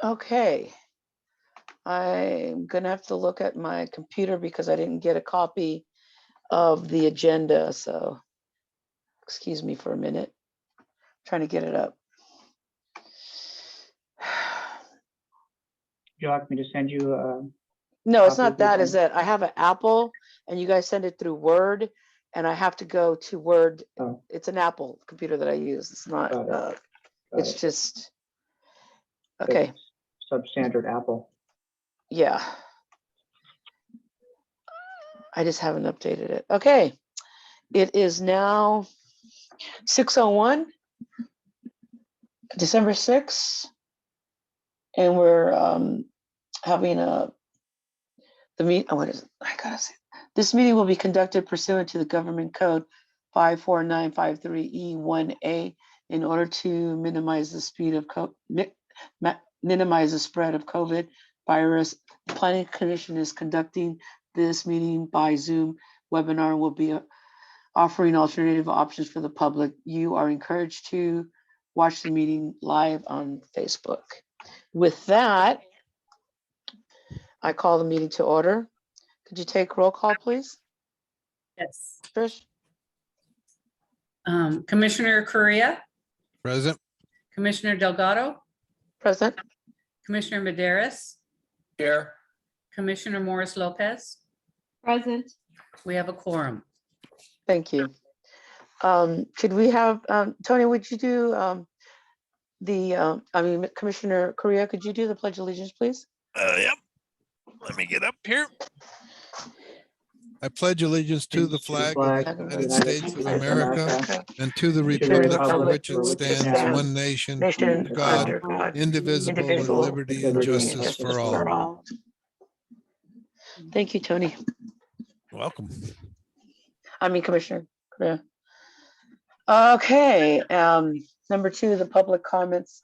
Okay. I'm gonna have to look at my computer because I didn't get a copy of the agenda, so excuse me for a minute. Trying to get it up. Would you like me to send you No, it's copy not of the that, is agenda? that I have an Apple and you guys send it through Word and I have to go to Word. Oh, It's an Apple computer that I use. It's not, got it. Got it's it. just, okay, It's substandard Apple. yeah. I just haven't updated it. Okay. It is now 6:01, December 6th. And we're having what is it? I gotta say, this meeting will be conducted pursuant to the government code 54953E1A in order to minimize the speed of minimize the spread of COVID virus. The Planning Commission is conducting this meeting by Zoom webinar and will be offering alternative options for the public. You are encouraged to watch the meeting live on Facebook. With that, I call the meeting to order. Could you take roll call, please? Yes. Trish? Commissioner Correa, Present. Commissioner Delgado, Present? Commissioner Madaris, Here. Commissioner Morris Lopez. Present. We have a quorum. Thank you. Could we have, Tony, would you do Commissioner Correa, could you do the Pledge of Allegiance, please? Yep. Let me get up here. I pledge allegiance to the flag of the United States of America and to the republic for which it stands, one nation, Nation, God, under God, indivisible, with indivisible, liberty and justice for all. Thank you, Tony. Welcome. Commissioner Correa. Okay, number 2, the public comments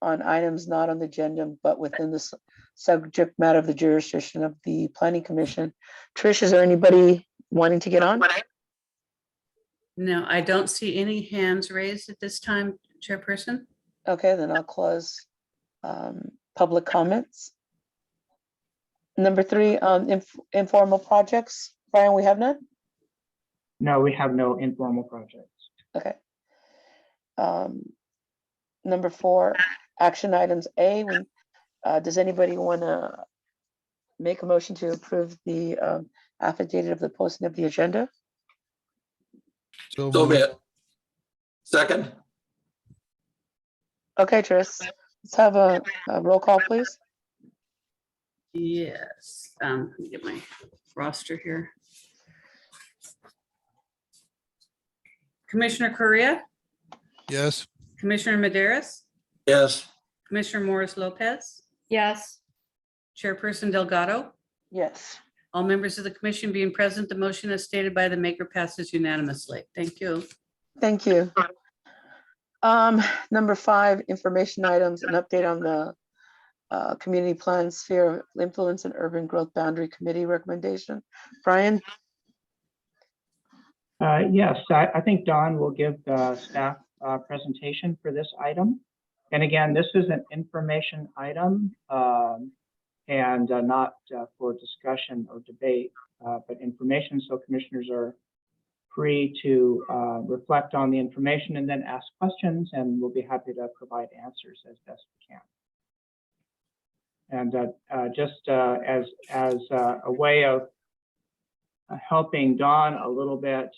on items not on the agenda, but within the subject matter of the jurisdiction of the Planning Commission. Trish, is there anybody wanting to get on? No, I don't see any hands raised at this time, Chairperson. Okay, then I'll close public comments. Number 3, informal projects. Brian, we have none? No, we have no informal projects. Okay. Number 4, action items A. Does anybody want to make a motion to approve the affidavit of the posting of the agenda? So So be moved. it. Second, Okay, Tris, let's have a roll call, please. Yes. Let me get my roster here. Commissioner Correa, Yes. Commissioner Madaris, yes. Commissioner Morris Lopez, Yes. Chairperson Delgado. Yes. All members of the commission being present, the motion as stated by the maker passes unanimously. Thank you. Thank you. Number 5, information items, an update on the community plan sphere of influence and urban growth boundary committee recommendation. Brian? Yes, I think Don will give the staff presentation for this item. And again, this is an information item and not for discussion or debate, but information. So commissioners are free to reflect on the information and then ask questions, and we'll be happy to provide answers as best we can. And just as a way of helping Dawn a little bit,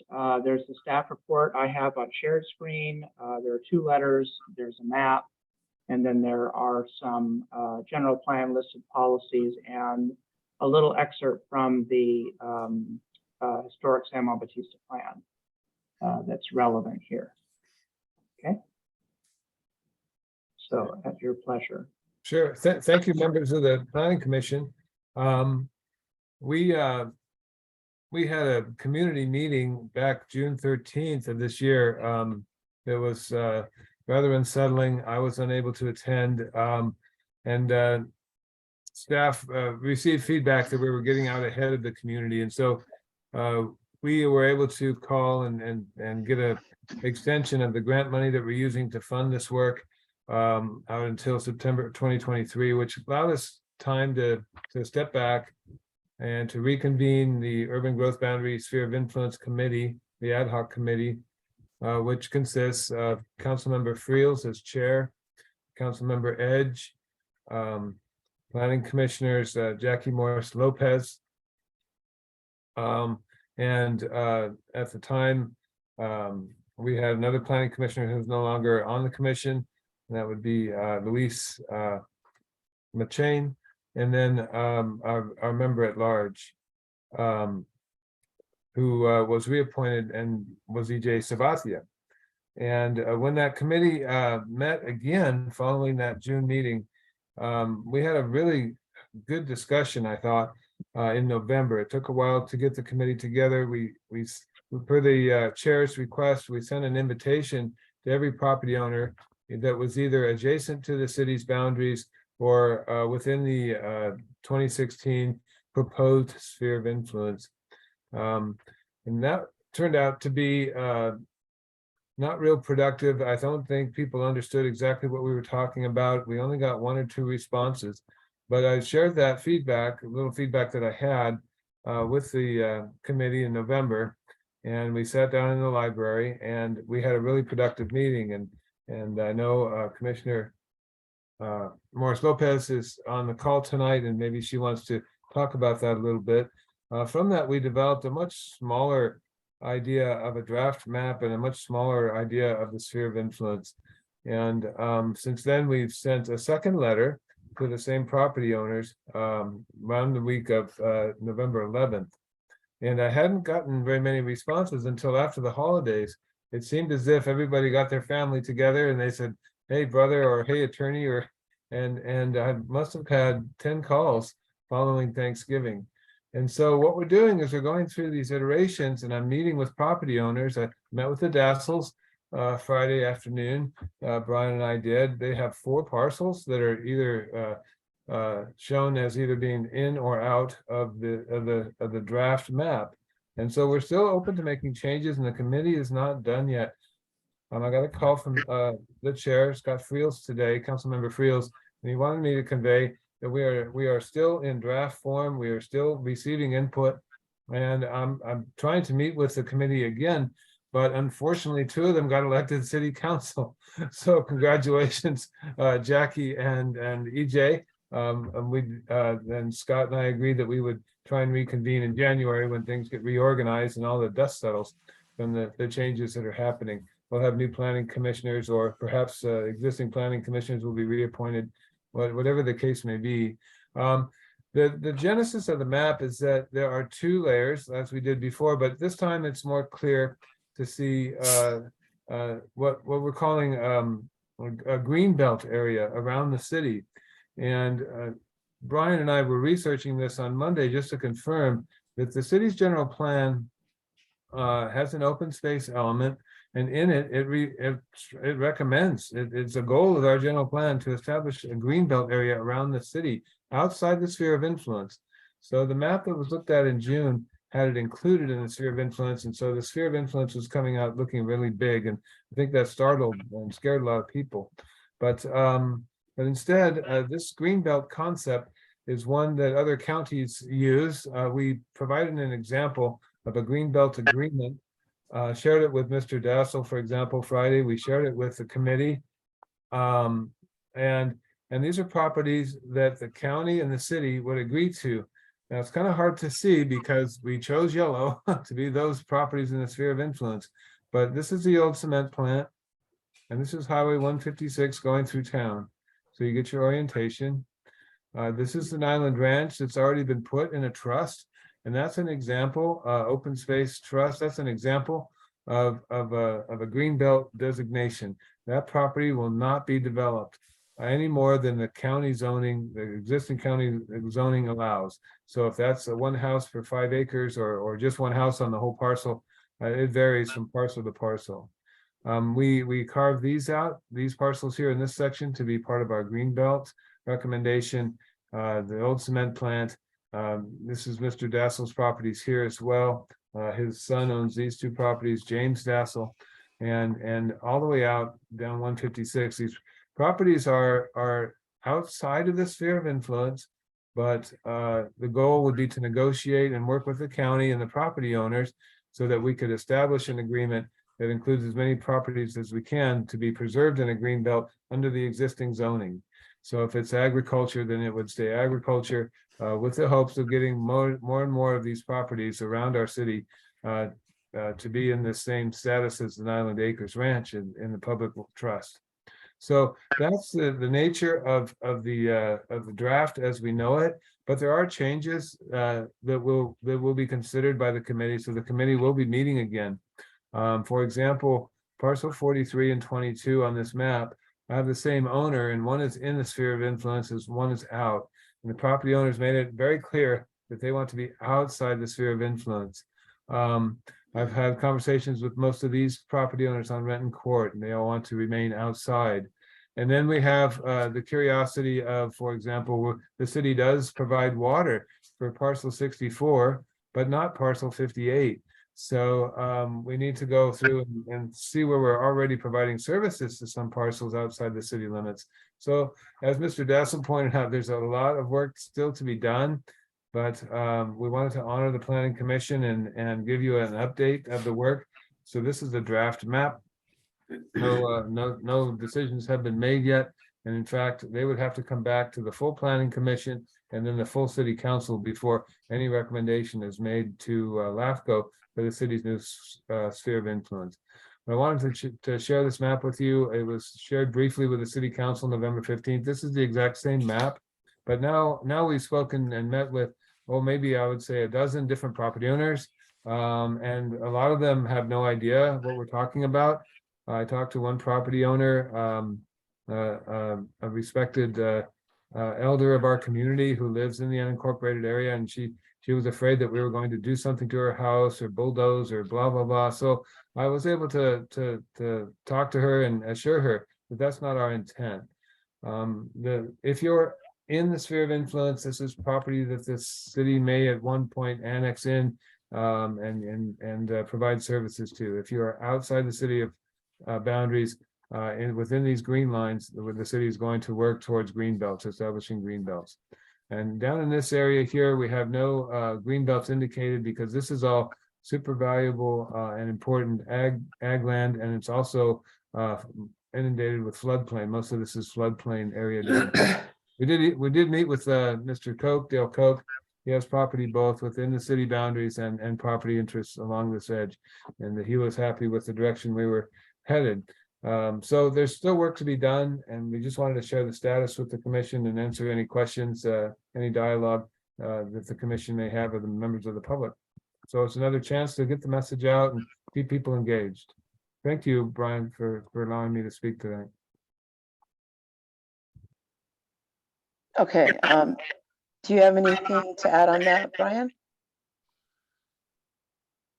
there's the staff report I have on shared screen. There are 2 letters, there's a map, and then there are some general plan listed policies and a little excerpt from the historic San Juan Bautista plan that's relevant here. Okay. So at your pleasure. Sure. Thank you, members of the Planning Commission. We had a community meeting back June 13th of this year. It was rather unsettling. I was unable to attend, and staff received feedback that we were getting out ahead of the community, and so we were able to call and get a extension of the grant money that we're using to fund this work. out until September 2023, which allowed us time to step back and to reconvene the Urban Growth Boundary Sphere of Influence Committee, the ad hoc committee, which consists of Councilmember Friels as chair, Councilmember Edge, Planning Commissioners Jackie Morris Lopez. And at the time, we had another planning commissioner who's no longer on the commission, and that would be Luis McChain, and then our member at large, who was reappointed and was EJ Sabathia. And when that committee met again following that June meeting, we had a really good discussion, I thought, in November. It took a while to get the committee together. We per the chair's request, we sent an invitation to every property owner that was either adjacent to the city's boundaries or within the 2016 proposed sphere of influence. And that turned out to be not real productive. I don't think people understood exactly what we were talking about. We only got 1 or 2 responses, but I shared that feedback, a little feedback that I had with the committee in November, and we sat down in the library and we had a really productive meeting. And I know Commissioner Morris Lopez is on the call tonight, and maybe she wants to talk about that a little bit. From that, we developed a much smaller idea of a draft map and a much smaller idea of the sphere of influence. And since then, we've sent a second letter to the same property owners around the week of November 11th. And I hadn't gotten very many responses until after the holidays. It seemed as if everybody got their family together and they said, "Hey, brother," or "Hey, attorney," and I must have had 10 calls following Thanksgiving. And so what we're doing is we're going through these iterations, and I'm meeting with property owners. I met with the Dassels Friday afternoon. Brian and I did. They have 4 parcels that are either shown as either being in or out of the draft map. And so we're still open to making changes, and the committee is not done yet. I got a call from the chair, Scott Friels, today, Councilmember Friels, and he wanted me to convey that we are still in draft form. We are still receiving input, and I'm trying to meet with the committee again, but unfortunately 2 of them got elected to city council. So congratulations, Jackie and EJ. And Scott and I agreed that we would try and reconvene in January when things get reorganized and all the dust settles from the changes that are happening. We'll have new planning commissioners, or perhaps existing planning commissioners will be reappointed, whatever the case may be. The genesis of the map is that there are 2 layers, as we did before, but this time it's more clear to see what we're calling a green belt area around the city. And Brian and I were researching this on Monday just to confirm that the city's general plan has an open space element, and in it recommends, it's a goal of our general plan to establish a green belt area around the city outside the sphere of influence. So the map that was looked at in June had it included in the sphere of influence, and so the sphere of influence was coming out looking really big, and I think that startled and scared a lot of people. But instead, this green belt concept is one that other counties use. We provided an example of a green belt agreement, shared it with Mr. Dassel, for example, Friday. We shared it with the committee. And these are properties that the county and the city would agree to. Now, it's kind of hard to see because we chose yellow to be those properties in the sphere of influence. But this is the old cement plant, and this is Highway 156 going through town. So you get your orientation. This is the Nyland Ranch that's already been put in a trust, and that's an example, open space trust. That's an example of a green belt designation. That property will not be developed any more than the county zoning, the existing county zoning allows. So if that's a 1 house for 5 acres or just 1 house on the whole parcel, it varies from parcel to parcel. We carved these out, these parcels here in this section, to be part of our green belt recommendation. The old cement plant. This is Mr. Dassel's properties here as well. His son owns these 2 properties, James Dassel, and all the way out down 156. These properties are outside of the sphere of influence, but the goal would be to negotiate and work with the county and the property owners so that we could establish an agreement that includes as many properties as we can to be preserved in a green belt under the existing zoning. So if it's agriculture, then it would stay agriculture, with the hopes of getting more and more of these properties around our city to be in the same status as the Island Acres Ranch in the public trust. So that's the nature of the draft as we know it. But there are changes that will be considered by the committee. So the committee will be meeting again. For example, parcel 43 and 22 on this map have the same owner, and one is in the sphere of influence as one is out. And the property owners made it very clear that they want to be outside the sphere of influence. I've had conversations with most of these property owners on Renton Court, and they all want to remain outside. And then we have the curiosity of, for example, the city does provide water for parcel 64, but not parcel 58. So we need to go through and see where we're already providing services to some parcels outside the city limits. So as Mr. Dassel pointed out, there's a lot of work still to be done, but we wanted to honor the Planning Commission and give you an update of the work. So this is a draft map. No decisions have been made yet. And in fact, they would have to come back to the full Planning Commission and then the full City Council before any recommendation is made to LAFCO for the city's new sphere of influence. But I wanted to share this map with you. It was shared briefly with the City Council November 15th. This is the exact same map, but now we've spoken and met with, well, maybe I would say a dozen different property owners, and a lot of them have no idea what we're talking about. I talked to one property owner, a respected elder of our community who lives in the unincorporated area, and she was afraid that we were going to do something to her house or bulldoze or blah blah blah. So I was able to talk to her and assure her that that's not our intent. If you're in the sphere of influence, this is property that this city may at one point annex in and provide services to. If you are outside the city of boundaries and within these green lines, the city is going to work towards green belts, establishing green belts. And down in this area here, we have no green belts indicated because this is all super valuable and important ag land, and it's also inundated with floodplain. Most of this is floodplain area down here. We did meet with Mr. Koch, Dale Koch. He has property both within the city boundaries and property interests along this edge, and he was happy with the direction we were headed. So there's still work to be done, and we just wanted to share the status with the commission and answer any questions, any dialogue that the commission may have with the members of the public. So it's another chance to get the message out and keep people engaged. Thank you, Brian, for allowing me to speak tonight. Okay, do you have anything to add on that, Brian?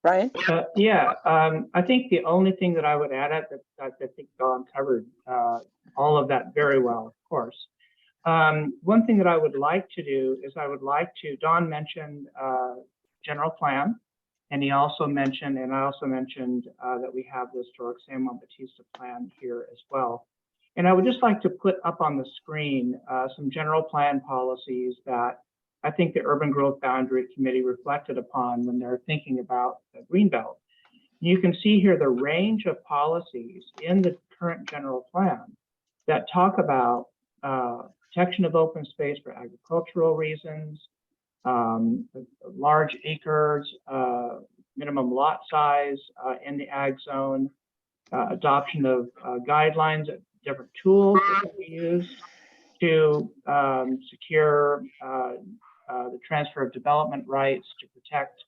Brian? Yeah, I think the only thing that I would add at that I think Dawn covered all of that very well, of course. One thing that I would like to do is Dawn mentioned general plan, and he also mentioned, and I also mentioned that we have the historic San Juan Bautista plan here as well. And I would just like to put up on the screen some general plan policies that I think the Urban Growth Boundary Committee reflected upon when they're thinking about the Greenbelt. You can see here the range of policies in the current general plan that talk about protection of open space for agricultural reasons, large acres, minimum lot size in the ag zone, adoption of guidelines, different tools that can be used to secure the transfer of development rights to protect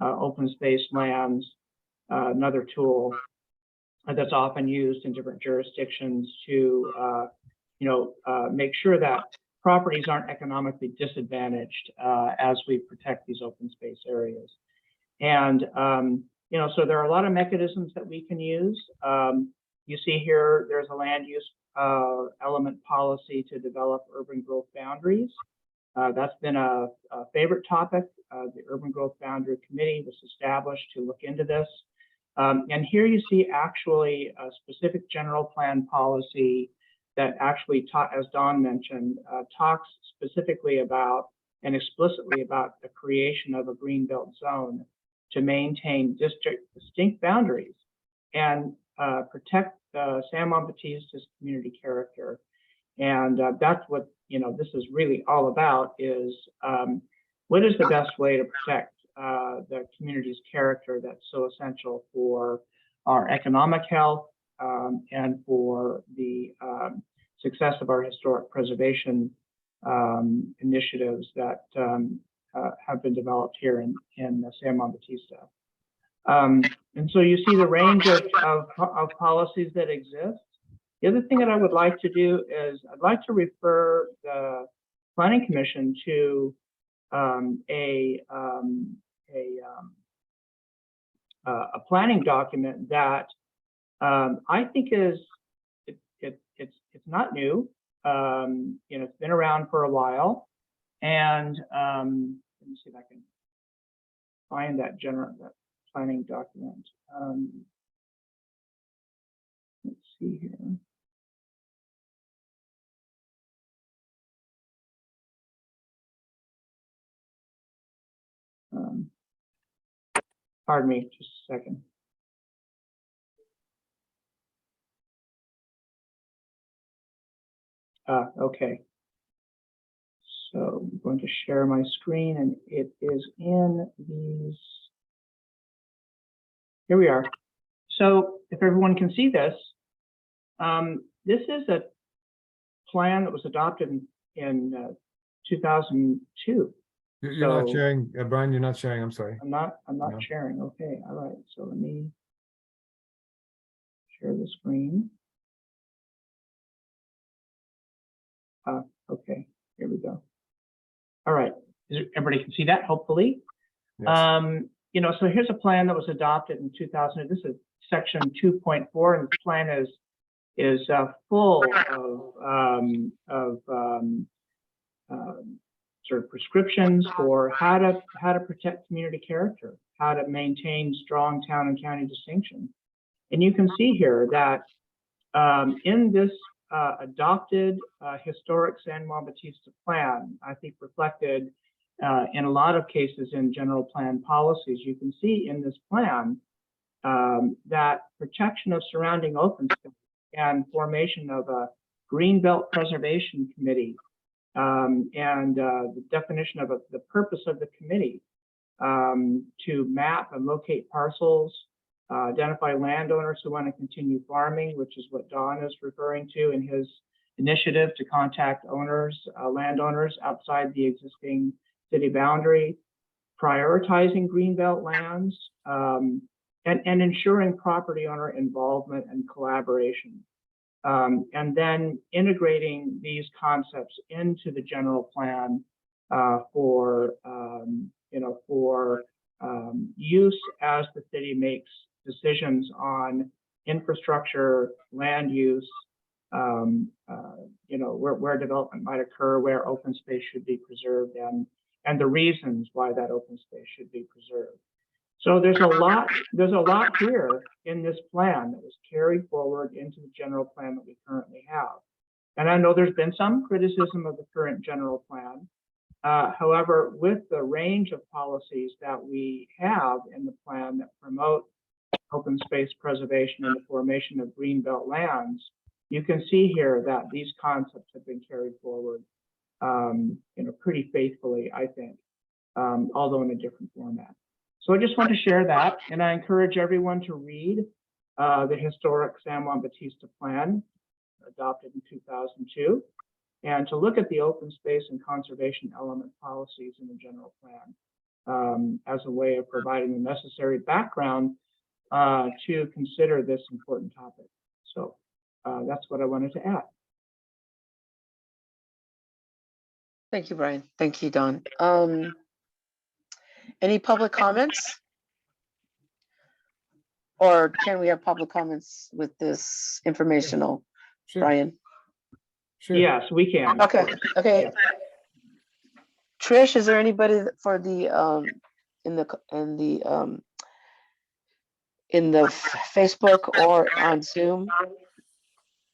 open space lands. Another tool that's often used in different jurisdictions to make sure that properties aren't economically disadvantaged as we protect these open space areas. And so there are a lot of mechanisms that we can use. You see here, there's a land use element policy to develop urban growth boundaries. That's been a favorite topic. The Urban Growth Boundary Committee was established to look into this. And here you see actually a specific general plan policy that actually, as Don mentioned, talks specifically about and explicitly about the creation of a greenbelt zone to maintain distinct boundaries and protect San Juan Bautista's community character. And that's what, this is really all about, is what is the best way to protect the community's character that's so essential for our economic health and for the success of our historic preservation initiatives that have been developed here in San Juan Bautista. And so you see the range of policies that exist. The other thing that I would like to do is I'd like to refer the Planning Commission to a planning document that I think is it's not new. It's been around for a while, and let me see if I can find that planning document. Let's see here. Pardon me, just a second. Okay. So I'm going to share my screen, and it is in these. Here we are. So if everyone can see this, this is a plan that was adopted in 2002. You're not sharing, Brian, you're not sharing, I'm sorry. I'm not No. sharing. Okay, all right. So let me share the screen. Okay, here we go. All right, everybody can see that, hopefully. Yes. So here's a plan that was adopted in 2000. This is section 2.4, and the plan is full of sort of prescriptions for how to protect community character, how to maintain strong town and county distinction. And you can see here that in this adopted historic San Juan Bautista plan, I think reflected in a lot of cases in general plan policies, you can see in this plan that protection of surrounding open space and formation of a Greenbelt Preservation Committee and the definition of the purpose of the committee to map and locate parcels, identify landowners who want to continue farming, which is what Don is referring to in his initiative to contact landowners outside the existing city boundary, prioritizing greenbelt lands, and ensuring property owner involvement and collaboration. And then integrating these concepts into the general plan for use as the city makes decisions on infrastructure, land use, where development might occur, where open space should be preserved, and the reasons why that open space should be preserved. So there's a lot here in this plan that was carried forward into the general plan that we currently have. And I know there's been some criticism of the current general plan. However, with the range of policies that we have in the plan that promote open space preservation and the formation of greenbelt lands, you can see here that these concepts have been carried forward, pretty faithfully, I think, although in a different format. So I just want to share that, and I encourage everyone to read the historic San Juan Bautista plan adopted in 2002, and to look at the open space and conservation element policies in the general plan as a way of providing the necessary background to consider this important topic. So that's what I wanted to add. Thank you, Brian. Thank you, Don. Any public comments? Or can we have public comments with this informational, Sure, Brian? sure. Yes, we can. Okay, okay. Yeah. Trish, is there anybody for the in the Facebook or on Zoom?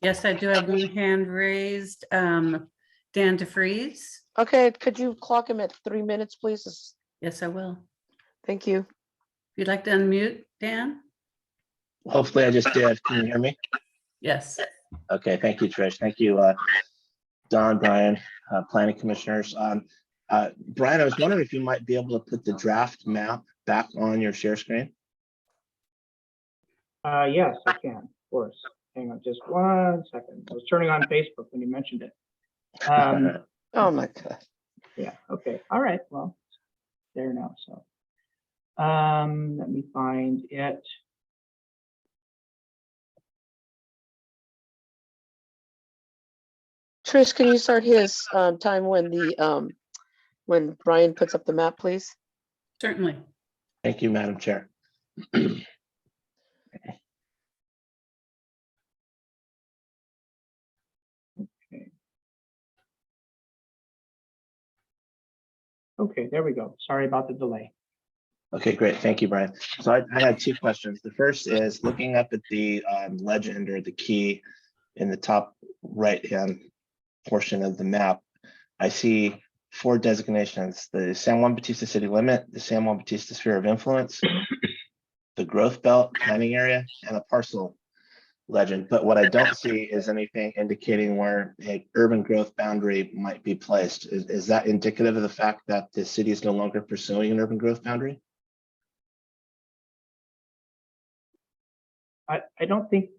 Yes, I do have one hand raised. Dan DeFreeze. Okay, could you clock him at 3 minutes, please? Yes, I will. Thank you. If you'd like to unmute, Dan? Hopefully I just did. Can you hear me? Yes. Okay, thank you, Trish. Thank you, Don, Brian, planning commissioners. Brian, I was wondering if you might be able to put the draft map back on your share screen. Yes, I can, of course. Hang on just 1 second. I was turning on Facebook when you mentioned it. Oh, my God. Yeah, okay, all right, well, there now, so. Let me find it. Trish, can you start his time when Brian puts up the map, please? Certainly. Thank you, Madam Chair. Okay, there we go. Sorry about the delay. Okay, great. Thank you, Brian. So I had two questions. The first is looking up at the legend or the key in the top right-hand portion of the map. I see 4 designations: the San Juan Bautista city limit, the San Juan Bautista sphere of influence, the growth belt planning area, and a parcel legend. But what I don't see is anything indicating where a urban growth boundary might be placed. Is that indicative of the fact that the city is no longer pursuing an urban growth boundary? I don't think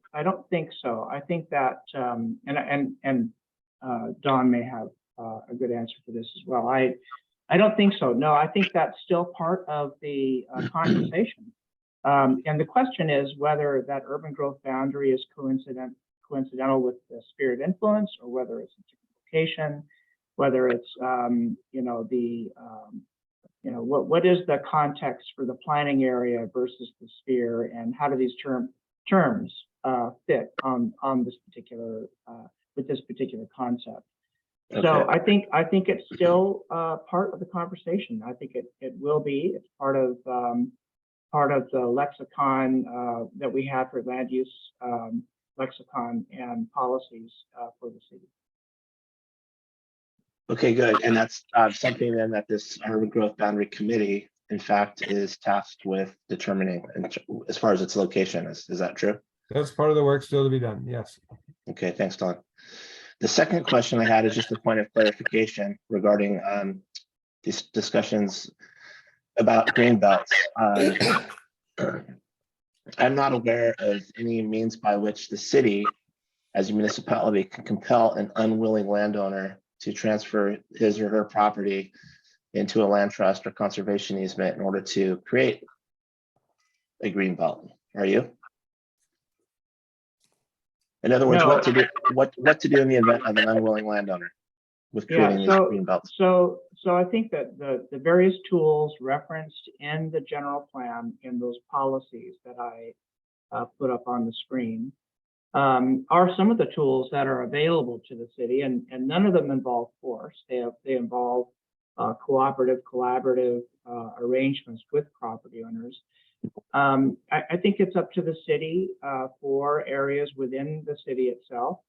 so. I think that and Don may have a good answer for this as well. I don't think so. No, I think that's still part of the conversation. And the question is whether that urban growth boundary is coincidental with the sphere of influence, or whether it's a different location, whether it's what is the context for the planning area versus the sphere, and how do these terms fit on this particular with this particular concept. Okay. So I think it's still part of the conversation. I think it will be. It's part of the lexicon that we have for land use lexicon and policies for the city. Okay, good. And that's something then that this urban growth boundary committee, in fact, is tasked with determining as far as its location. Is that true? That's part of the work still to be done. Yes. Okay, thanks, Don. The second question I had is just a point of clarification regarding these discussions about green belts. I'm not aware of any means by which the city, as a municipality, can compel an unwilling landowner to transfer his or her property into a land trust or conservation easement in order to create a green belt. Are you? In other words, No. what to do in the event of an unwilling landowner with creating these green belts? So I think that the various tools referenced in the general plan, in those policies that I put up on the screen, are some of the tools that are available to the city, and none of them involve force. They involve cooperative, collaborative arrangements with property owners. I think it's up to the city for areas within the city itself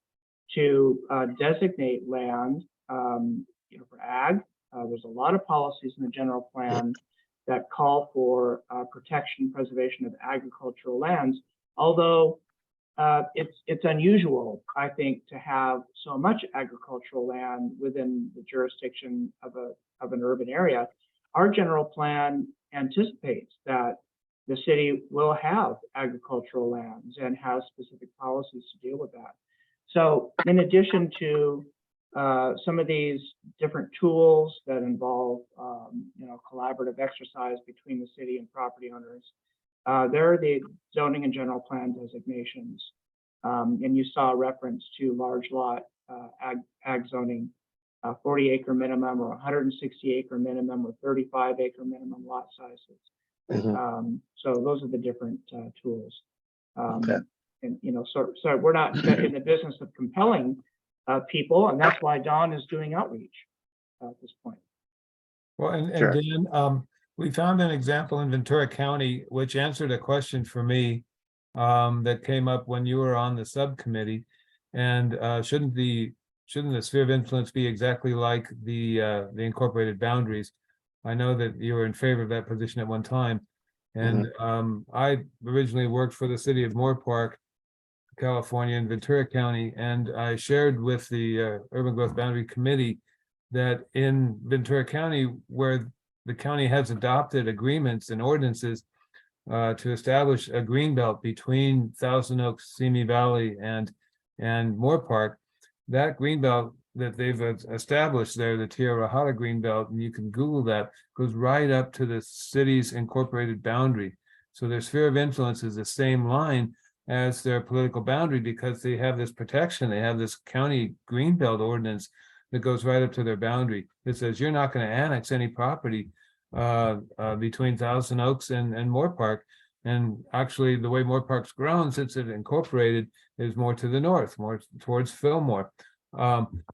to designate land, for ag. There's a lot of policies in the general plan that call for protection, preservation of agricultural lands, although it's unusual, I think, to have so much agricultural land within the jurisdiction of an urban area. Our general plan anticipates that the city will have agricultural lands and has specific policies to deal with that. So in addition to some of these different tools that involve collaborative exercise between the city and property owners, there are the zoning and general plan designations. And you saw a reference to large lot ag zoning, 40-acre minimum or 160-acre minimum or 35-acre minimum lot sizes. So those are the different tools. Okay. And so we're not in the business of compelling people, and that's why Don is doing outreach at this point. Well, and Sure. Dan, we found an example in Ventura County, which answered a question for me that came up when you were on the subcommittee. And shouldn't the sphere of influence be exactly like the incorporated boundaries? I know that you were in favor of that position at one time. And I originally worked for the city of Moore Park, California, in Ventura County, and I shared with the Urban Growth Boundary Committee that in Ventura County, where the county has adopted agreements and ordinances to establish a green belt between Thousand Oaks, Simi Valley, and Moore Park, that green belt that they've established there, the Tierra Hara green belt, and you can Google that, goes right up to the city's incorporated boundary. So their sphere of influence is the same line as their political boundary because they have this protection. They have this county green belt ordinance that goes right up to their boundary. It says you're not going to annex any property between Thousand Oaks and Moore Park. And actually, the way Moore Park's grown since it incorporated is more to the north, more towards Fillmore.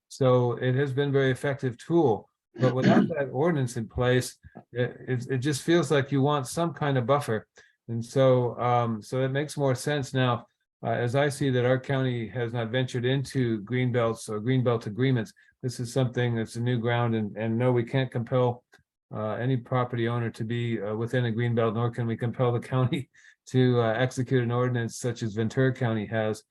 So it has been a very effective tool. But without that ordinance in place, it just feels like you want some kind of buffer. And so so it makes more sense now, as I see that our county has not ventured into green belts or green belt agreements. This is something that's a new ground, and no, we can't compel any property owner to be within a green belt, nor can we compel the county to execute an ordinance such as Ventura County has.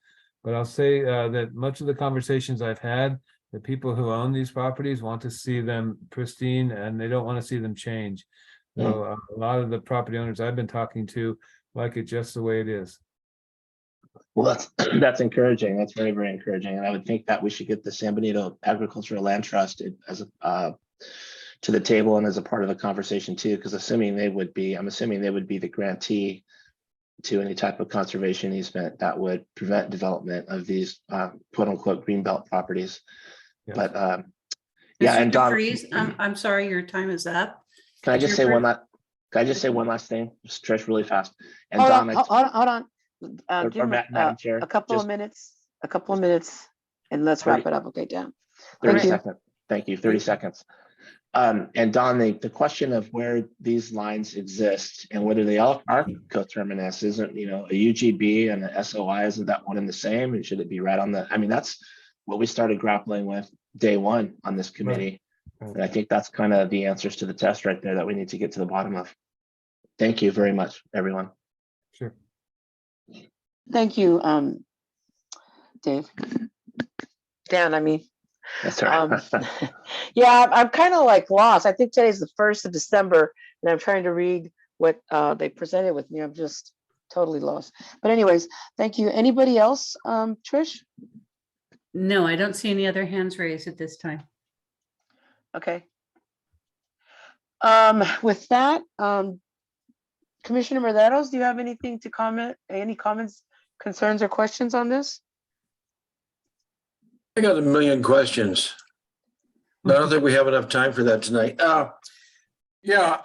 But I'll say that much of the conversations I've had, the people who own these properties want to see them pristine and they don't want to see them change. So a lot of the property owners I've been talking to like it just the way it is. Well, that's encouraging. That's very, very encouraging. And I would think that we should get the San Benito Agricultural Land Trust as a to the table and as a part of the conversation too, because I'm assuming they would be the grantee to any type of conservation easement that would prevent development of these quote unquote greenbelt properties. Yes. But Mr. and Don, DeFreeze, I'm sorry, your time is up. can I just say Your one last thing, just Trish, really fast? And Hold Don, on, hold on. Give or him Madam Chair, a couple of just minutes, and let's wrap it up. Okay, Dan. 30 Thank you. seconds. Thank you. 30 seconds. And Don, the question of where these lines exist and whether they all are coterminous, isn't, a UGB and a SOI, isn't that one and the same? And should it be right on the, that's what we started grappling with day one on this committee. Right. And I think that's kind of the answers to the test right there that we need to get to the bottom of. Thank you very much, everyone. Sure. Thank you, Dave. Dan, I mean. That's all right. Yeah, I'm kind of like lost. I think today's the 1st of December, and I'm trying to read what they presented with me. I'm just totally lost. But anyways, thank you. Anybody else, Trish? No, I don't see any other hands raised at this time. Okay. With that, Commissioner Merleros, do you have anything to comment? Any comments, concerns, or questions on this? I got a million questions. I don't think we have enough time for that tonight. Yeah,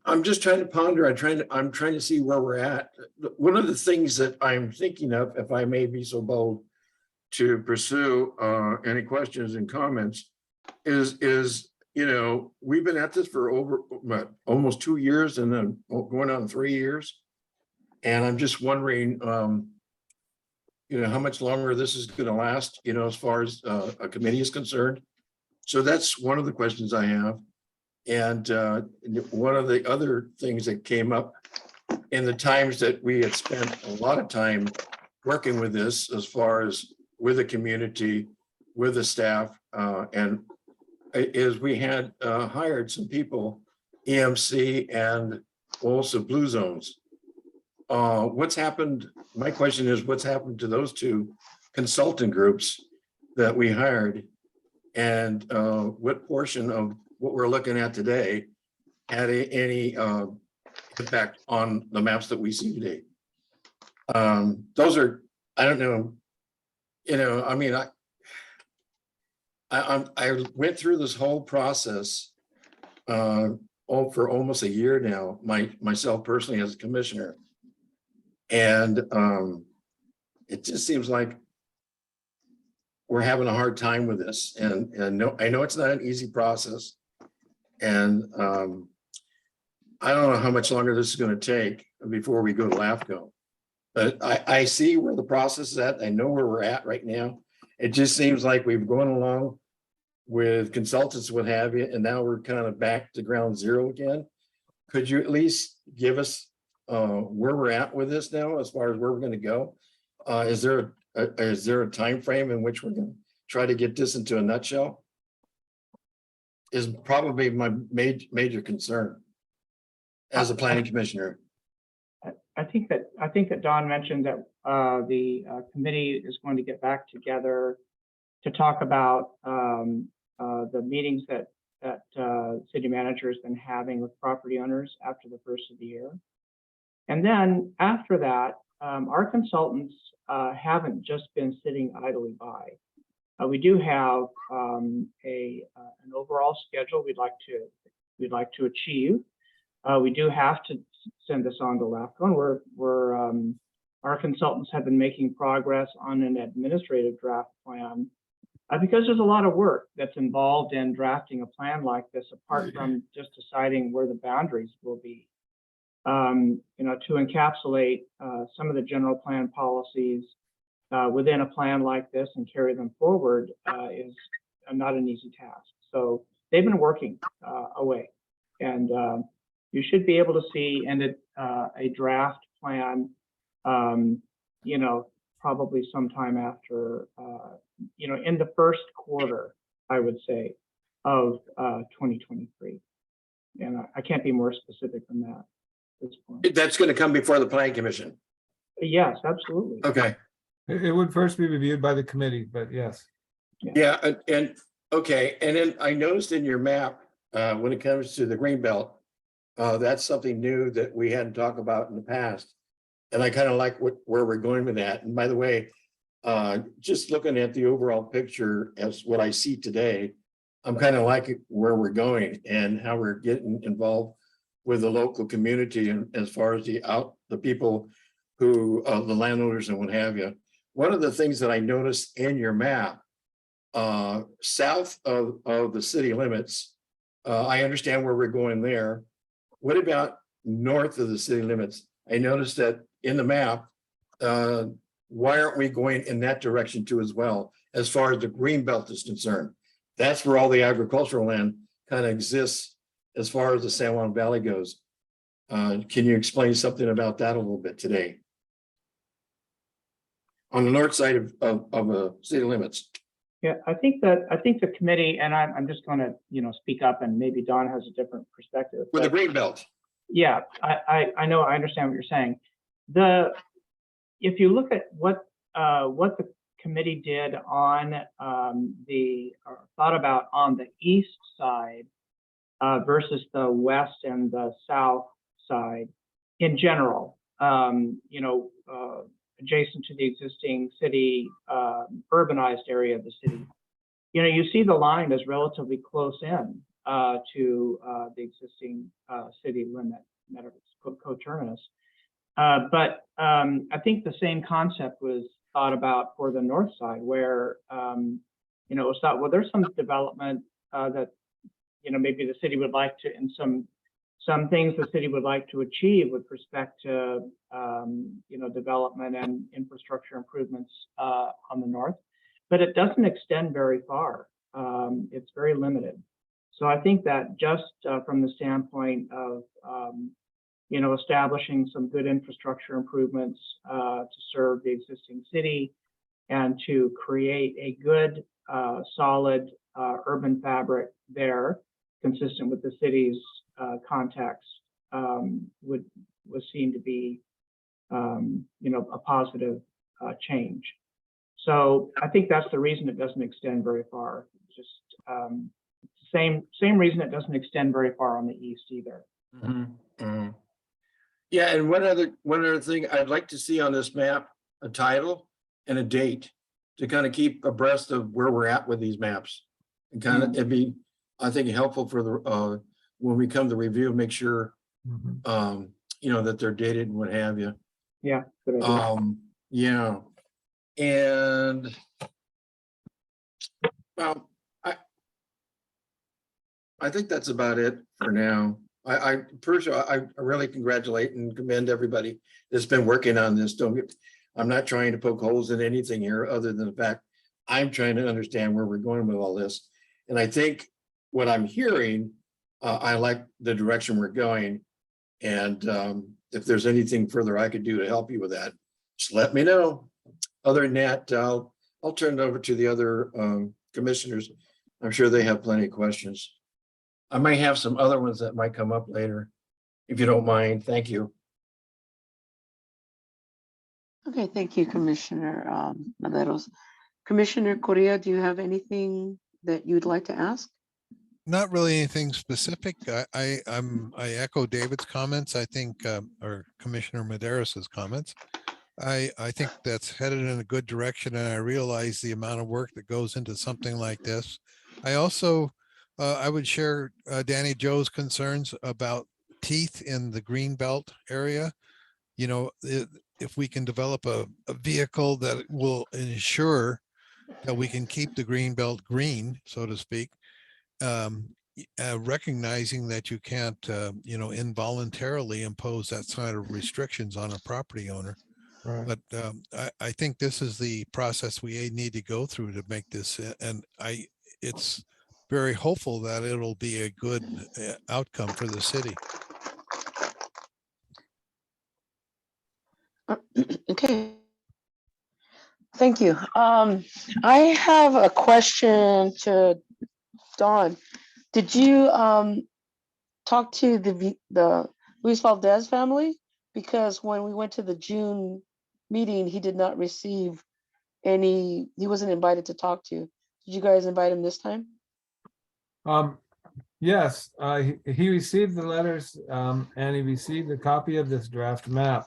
I'm just trying to ponder. I'm trying to see where we're at. One of the things that I'm thinking of, if I may be so bold to pursue any questions and comments, is we've been at this for over almost 2 years and then going on 3 years, and I'm just wondering. How much longer this is going to last, as far as a committee is concerned. So that's one of the questions I have. And one of the other things that came up in the times that we had spent a lot of time working with this, as far as with the community, with the staff, and is we had hired some people, EMC and also Blue Zones. What's happened? My question is, what's happened to those two consultant groups that we hired? And what portion of what we're looking at today had any impact on the maps that we see today? Those are, I don't know, I went through this whole process for almost a year now, myself personally as a commissioner. And it just seems like we're having a hard time with this. And I know it's not an easy process. And I don't know how much longer this is going to take before we go to LAFCO. But I see where the process is at. I know where we're at right now. It just seems like we've gone along with consultants, what have you, and now we're kind of back to ground zero again. Could you at least give us where we're at with this now, as far as where we're going to go? Is there a time frame in which we're going to try to get this into a nutshell? Is probably my major concern as a planning commissioner. I think that Don mentioned that the committee is going to get back together to talk about the meetings that city manager has been having with property owners after the first of the year. And then after that, our consultants haven't just been sitting idly by. We do have an overall schedule we'd like to achieve. We do have to send this on to LAFCO, and our consultants have been making progress on an administrative draft plan because there's a lot of work that's involved in drafting a plan like this, apart from just deciding where the boundaries will be. To encapsulate some of the general plan policies within a plan like this and carry them forward is not an easy task. So they've been working away, and you should be able to see a draft plan, probably sometime after, in the first quarter, I would say, of 2023. And I can't be more specific than that at this point. That's going to come before the planning commission. Yes, absolutely. Okay. It would first be reviewed by the committee, but yes. Yeah, and okay, and then I noticed in your map, when it comes to the green belt, that's something new that we hadn't talked about in the past. And I kind of like where we're going with that. And by the way, just looking at the overall picture as what I see today, I'm kind of liking where we're going and how we're getting involved with the local community, and as far as the people who, the landowners and what have you. One of the things that I noticed in your map, south of the city limits, I understand where we're going there. What about north of the city limits? I noticed that in the map, why aren't we going in that direction too as well, as far as the green belt is concerned? That's where all the agricultural land kind of exists as far as the San Juan Valley goes. Can you explain something about that a little bit today? On the north side of city limits. Yeah, I think the committee, and I'm just going to speak up, and maybe Don has a different perspective. With the green belt. Yeah, I know, I understand what you're saying. If you look at what the committee did on thought about on the east side versus the west and the south side in general, adjacent to the existing city, urbanized area of the city, you see the line is relatively close in to the existing city limit, coterminous. But I think the same concept was thought about for the north side, where it was thought, well, there's some development that maybe the city would like to, and some things the city would like to achieve with respect to development and infrastructure improvements on the north, but it doesn't extend very far. It's very limited. So I think that just from the standpoint of establishing some good infrastructure improvements to serve the existing city and to create a good, solid urban fabric there, consistent with the city's context, was seen to be a positive change. So I think that's the reason it doesn't extend very far. Just same reason it doesn't extend very far on the east either. Mm-hmm. Mm-hmm. Yeah, and one other thing I'd like to see on this map, a title and a date to kind of keep abreast of where we're at with these maps. And kind of it'd be, I think, helpful for the when we come to review, make sure that they're dated and what have you. Yeah. Good idea. Yeah. And well, I think that's about it for now. I really congratulate and commend everybody that's been working on this. I'm not trying to poke holes in anything here other than the fact I'm trying to understand where we're going with all this. And I think what I'm hearing, I like the direction we're going. And if there's anything further I could do to help you with that, just let me know. Other than that, I'll turn it over to the other commissioners. I'm sure they have plenty of questions. I might have some other ones that might come up later, if you don't mind. Thank you. Okay, thank you, Commissioner Maderos. Commissioner Correa, do you have anything that you'd like to ask? Not really anything specific. I echo David's comments. I think, or Commissioner Maderis's comments. I think that's headed in a good direction, and I realize the amount of work that goes into something like this. I also, I would share Danny Joe's concerns about teeth in the green belt area. You know, if we can develop a vehicle that will ensure that we can keep the green belt green, so to speak, recognizing that you can't, you know, involuntarily impose that sort of restrictions on a property owner. Right. But I think this is the process we need to go through to make this, and it's very hopeful that it'll be a good outcome for the city. Okay. Thank you. I have a question to Dawn. Did you talk to the Luis Valdez family? Because when we went to the June meeting, he did not receive he wasn't invited to talk to. Did you guys invite him this time? Yes, he received the letters, and he received a copy of this draft map.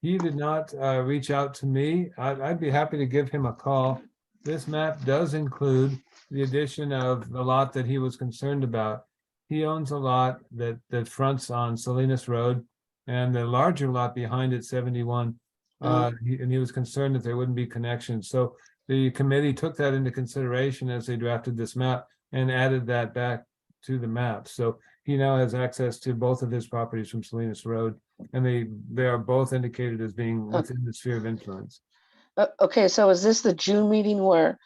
He did not reach out to me. I'd be happy to give him a call. This map does include the addition of the lot that he was concerned about. He owns a lot that fronts on Salinas Road, and the larger lot behind it, 71. And he was concerned that there wouldn't be connections. So the committee took that into consideration as they drafted this map and added that back to the map. So he now has access to both of his properties from Salinas Road, and they are both indicated as being within the sphere of influence. Okay, so is this the June meeting where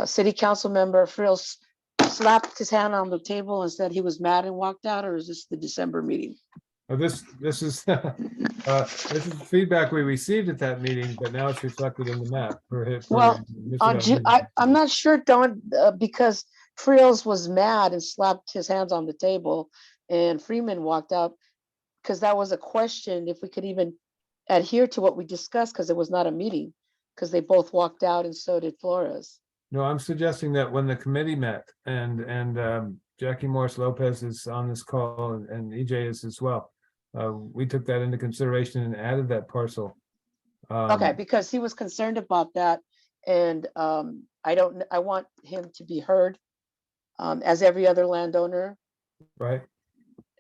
City Council member Frills slapped his hand on the table and said he was mad and walked out, or is this the December meeting? This is this is feedback we received at that meeting, but now it's reflected in the map. Well, I'm not sure, Don, because Frills was mad and slapped his hands on the table, and Freeman walked out, because that was a question if we could even adhere to what we discussed, because it was not a meeting, because they both walked out and so did Flores. No, I'm suggesting that when the committee met and Jackie Morris Lopez is on this call and EJ is as well. We took that into consideration and added that parcel. Okay, because he was concerned about that, and I want him to be heard as every other landowner. Right.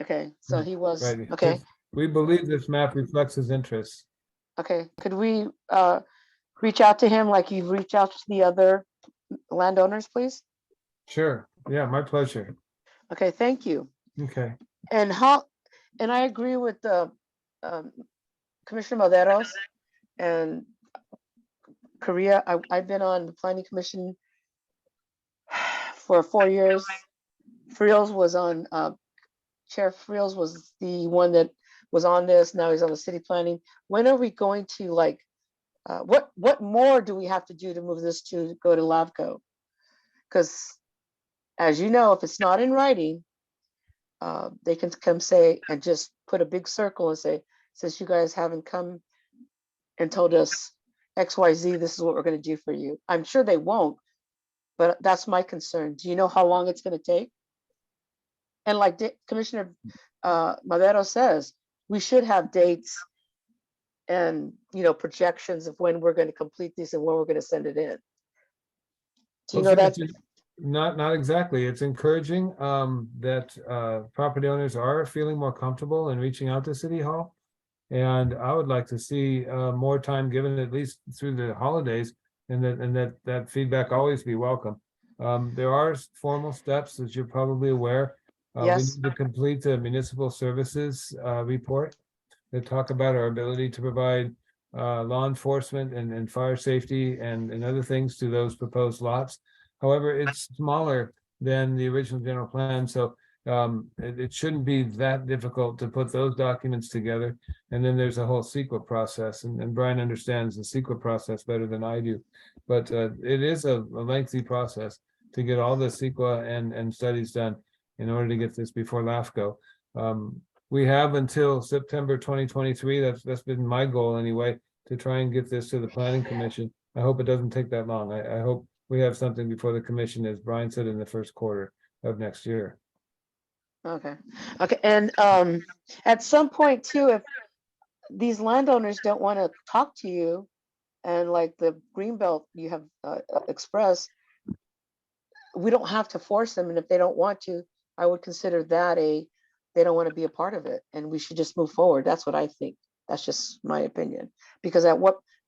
Okay, so he was, Right. okay, We believe this map reflects his interests. okay. Could we reach out to him like you've reached out to the other landowners, please? Sure. Yeah, my pleasure. Okay, thank you. Okay. And I agree with the Commissioner Maderos and Korea. I've been on the Planning Commission for 4 years. Frills was on, Chair Frills was the one that was on this. Now he's on the city planning. When are we going to what more do we have to do to move this to go to LAVCO? Because as you know, if it's not in writing, they can come say and just put a big circle and say, since you guys haven't come and told us XYZ, this is what we're going to do for you. I'm sure they won't, but that's my concern. Do you know how long it's going to take? And like Commissioner Madero says, we should have dates and, you know, projections of when we're going to complete these and when we're going to send it in. Do you know that? Not exactly. It's encouraging that property owners are feeling more comfortable in reaching out to City Hall. And I would like to see more time given, at least through the holidays, and that feedback always be welcome. There are formal steps, as you're probably aware. We Yes. need to complete the municipal services report that talk about our ability to provide law enforcement and fire safety and other things to those proposed lots. However, it's smaller than the original general plan, so it shouldn't be that difficult to put those documents together. And then there's a whole CEQA process, and Brian understands the CEQA process better than I do. But it is a lengthy process to get all the CEQA and studies done in order to get this before LAFCO. We have until September 2023. That's been my goal anyway, to try and get this to the planning commission. I hope it doesn't take that long. I hope we have something before the commission, as Brian said, in the first quarter of next year. Okay, okay, and at some point too, if these landowners don't want to talk to you, and like the Greenbelt you have expressed, we don't have to force them, and if they don't want to, I would consider that they don't want to be a part of it, and we should just move forward. That's what I think. That's just my opinion. Because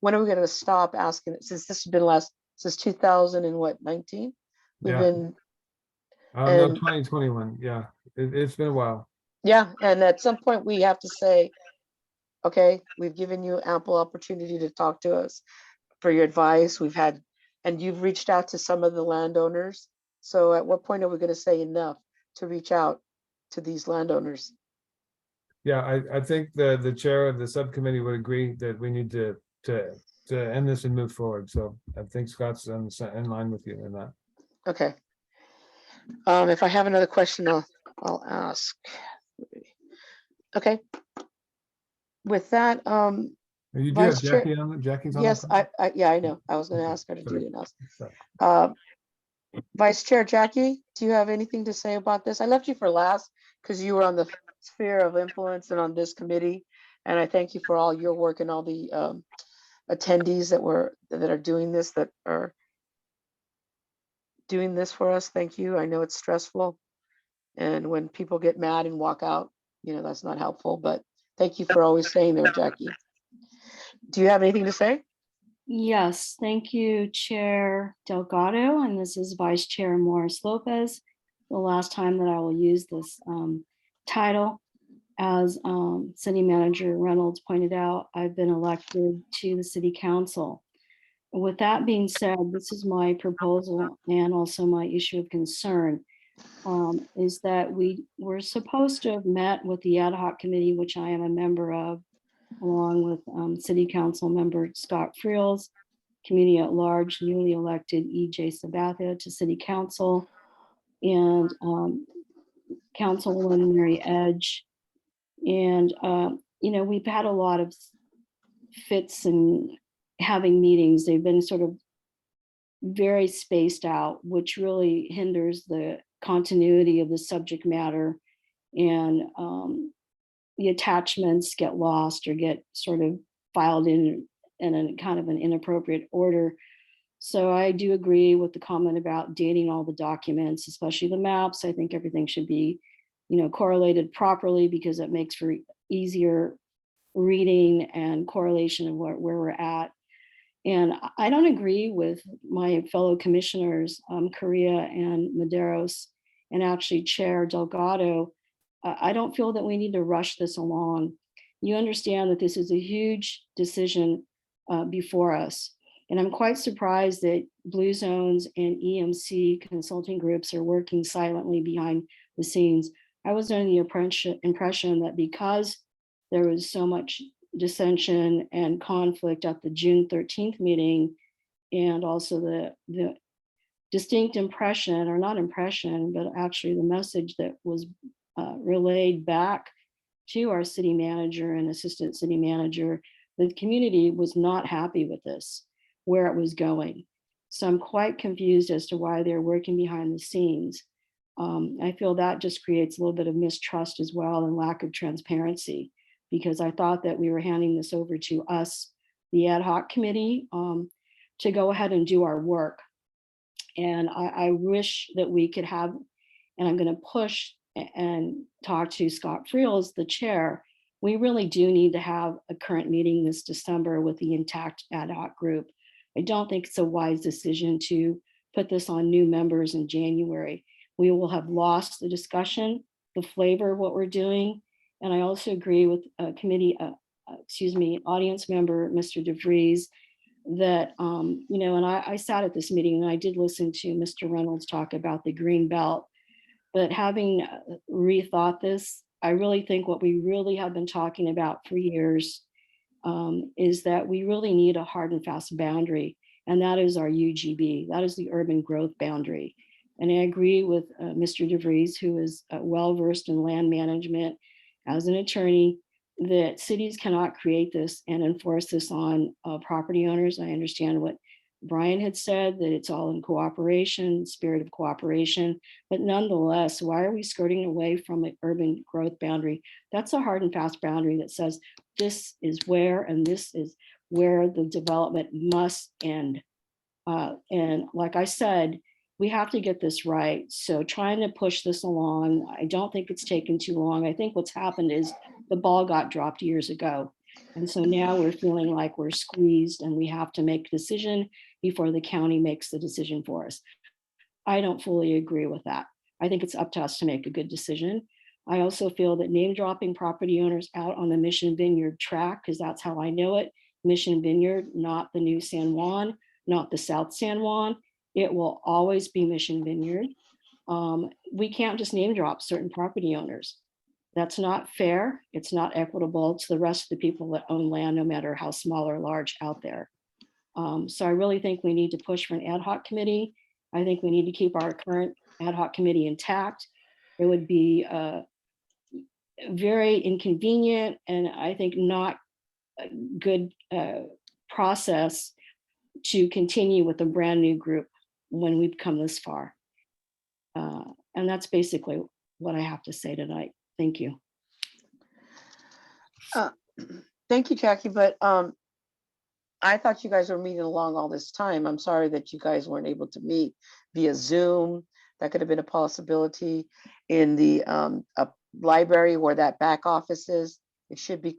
when are we going to stop asking? Since this has been since 2019, we've Yeah. been. No, And 2021. Yeah, it's been a while. yeah, and at some point we have to say, okay, we've given you ample opportunity to talk to us for your advice. And you've reached out to some of the landowners. So at what point are we going to say enough to reach out to these landowners? Yeah, I think the chair of the subcommittee would agree that we need to end this and move forward. So I think Scott's in line with you in that. Okay. If I have another question, I'll ask. Okay. With that, You do have Vice Chair- Jackie on the Jackie's on. the yes, phone? yeah, I know. I was going to ask her to do Sorry. it now. Sorry. Vice Chair Jackie, do you have anything to say about this? I left you for last because you were on the sphere of influence and on this committee. And I thank you for all your work and all the attendees that are doing this, for us. Thank you. I know it's stressful. And when people get mad and walk out, that's not helpful, but thank you for always saying there, Jackie. Do you have anything to say? Yes, thank you, Chair Delgado, and this is Vice Chair Morris Lopez. The last time that I will use this title. As City Manager Reynolds pointed out, I've been elected to the City Council. With that being said, this is my proposal and also my issue of concern, is that we're supposed to have met with the ad hoc committee, which I am a member of, along with City Council member Scott Friels, community at large, newly elected EJ Sabathia to City Council, and Councilwoman Mary Edge. And, we've had a lot of fits and having meetings. They've been sort of very spaced out, which really hinders the continuity of the subject matter. And the attachments get lost or get sort of filed in a kind of an inappropriate order. So I do agree with the comment about dating all the documents, especially the maps. I think everything should be, correlated properly because it makes for easier reading and correlation of where we're at. And I don't agree with my fellow commissioners, Correa and Medeiros, and actually Chair Delgado. I don't feel that we need to rush this along. You understand that this is a huge decision before us. And I'm quite surprised that Blue Zones and EMC consulting groups are working silently behind the scenes. I was under the impression that because there was so much dissension and conflict at the June 13th meeting, and also the distinct impression, or not impression, but actually the message that was relayed back to our city manager and assistant city manager, the community was not happy with this, where it was going. So I'm quite confused as to why they're working behind the scenes. I feel that just creates a little bit of mistrust as well and lack of transparency, because I thought that we were handing this over to us, the ad hoc committee, to go ahead and do our work. And I wish that we could have, and I'm going to push and talk to Scott Friels, the chair. We really do need to have a current meeting this December with the intact ad hoc group. I don't think it's a wise decision to put this on new members in January. We will have lost the discussion, the flavor of what we're doing. And I also agree with committee excuse me, audience member, Mr. DeVries, that, you know, and I sat at this meeting and I did listen to Mr. Reynolds talk about the green belt, but having rethought this, I really think what we really have been talking about for years is that we really need a hard and fast boundary, and that is our UGB. That is the urban growth boundary. And I agree with Mr. DeVries, who is well-versed in land management as an attorney, that cities cannot create this and enforce this on property owners. I understand what Brian had said, that it's all in cooperation, spirit of cooperation, but nonetheless, why are we skirting away from an urban growth boundary? That's a hard and fast boundary that says this is where, and this is where the development must end. And like I said, we have to get this right. So trying to push this along, I don't think it's taken too long. I think what's happened is the ball got dropped years ago. And so now we're feeling like we're squeezed and we have to make a decision before the county makes the decision for us. I don't fully agree with that. I think it's up to us to make a good decision. I also feel that name dropping property owners out on the Mission Vineyard track, because that's how I know it, Mission Vineyard, not the new San Juan, not the South San Juan. It will always be Mission Vineyard. We can't just name drop certain property owners. That's not fair. It's not equitable to the rest of the people that own land, no matter how small or large out there. So I really think we need to push for an ad hoc committee. I think we need to keep our current ad hoc committee intact. It would be very inconvenient and I think not a good process to continue with a brand new group when we've come this far. And that's basically what I have to say tonight. Thank you. Thank you, Jackie, but I thought you guys were meeting along all this time. I'm sorry that you guys weren't able to meet via Zoom. That could have been a possibility. In the library where that back office is, it should be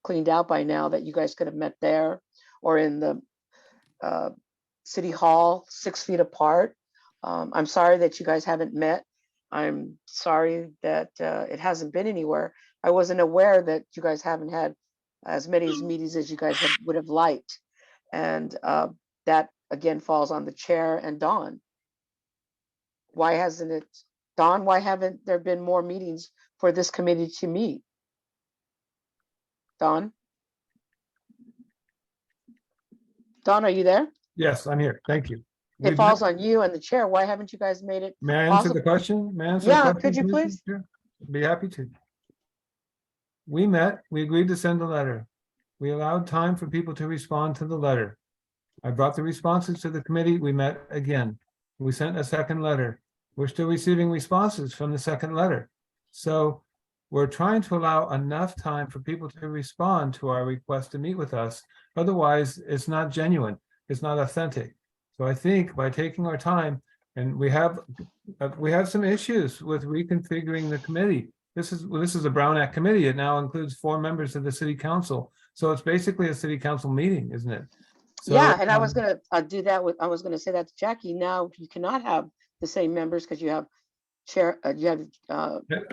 cleaned out by now, that you guys could have met there, or in the City Hall, 6 feet apart. I'm sorry that you guys haven't met. I'm sorry that it hasn't been anywhere. I wasn't aware that you guys haven't had as many meetings as you guys would have liked. And that again falls on the chair and Dawn. Why hasn't it, Dawn, why haven't there been more meetings for this committee to meet? Dawn? Dawn, are you there? Yes, I'm here. Thank you. It falls on you and the chair. Why haven't you guys made it? May I answer the question? May I answer Yeah, the question, could you Commissioner? please? Sure. Be happy to. We met, we agreed to send a letter. We allowed time for people to respond to the letter. I brought the responses to the committee. We met again. We sent a second letter. We're still receiving responses from the second letter. So we're trying to allow enough time for people to respond to our request to meet with us. Otherwise, it's not genuine. It's not authentic. So I think by taking our time, and we have some issues with reconfiguring the committee. This is a Brown Act committee. It now includes 4 members of the city council. So it's basically a city council meeting, isn't it? So, Yeah, and I was gonna do that with, I was gonna say that to Jackie. Now you cannot have the same members because you have chair, you have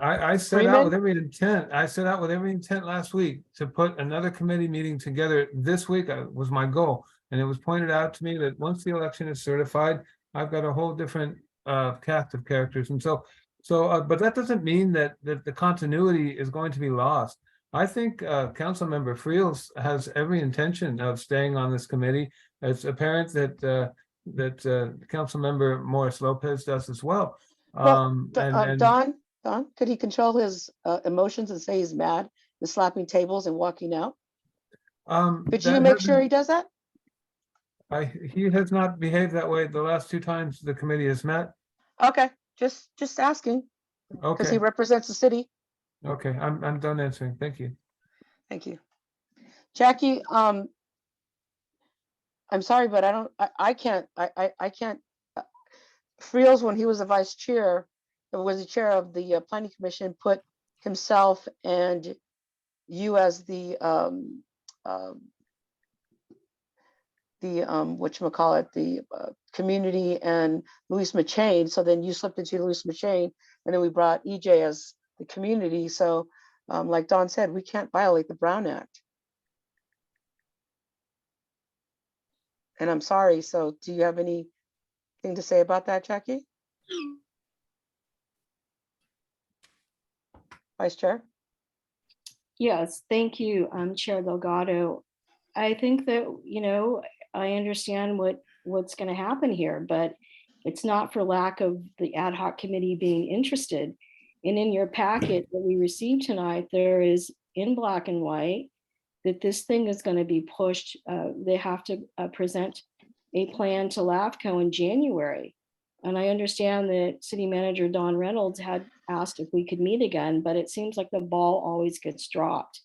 I set out with every intent. I set out with every intent last week to put another committee meeting together this week was my goal. And it was pointed out to me that once the election is certified, I've got a whole different cast of characters. And so, but that doesn't mean that the continuity is going to be lost. I think Councilmember Friels has every intention of staying on this committee. It's apparent that Councilmember Morris Lopez does as well. Don, could he control his emotions and say he's mad and slapping tables and walking out? Could you make sure he does that? He has not behaved that way the last 2 times the committee has met. Okay, just asking, because he Okay, represents the city. okay, I'm done answering. Thank you. Thank you. Jackie, I'm sorry, but I can't, Friels, when he was the vice chair, was the chair of the planning commission, put himself and you as the whatchamacallit, the community, and Louise McChain. So then you slipped into Louise McChain, and then we brought EJ as the community. So like Don said, we can't violate the Brown Act. And I'm sorry, so do you have anything to say about that, Jackie? Vice Chair? Yes, thank you, Chair Delgado. I think that, I understand what's going to happen here, but it's not for lack of the ad hoc committee being interested. And in your packet that we received tonight, there is in black and white that this thing is going to be pushed. They have to present a plan to LAFCO in January. And I understand that City Manager Don Reynolds had asked if we could meet again, but it seems like the ball always gets dropped.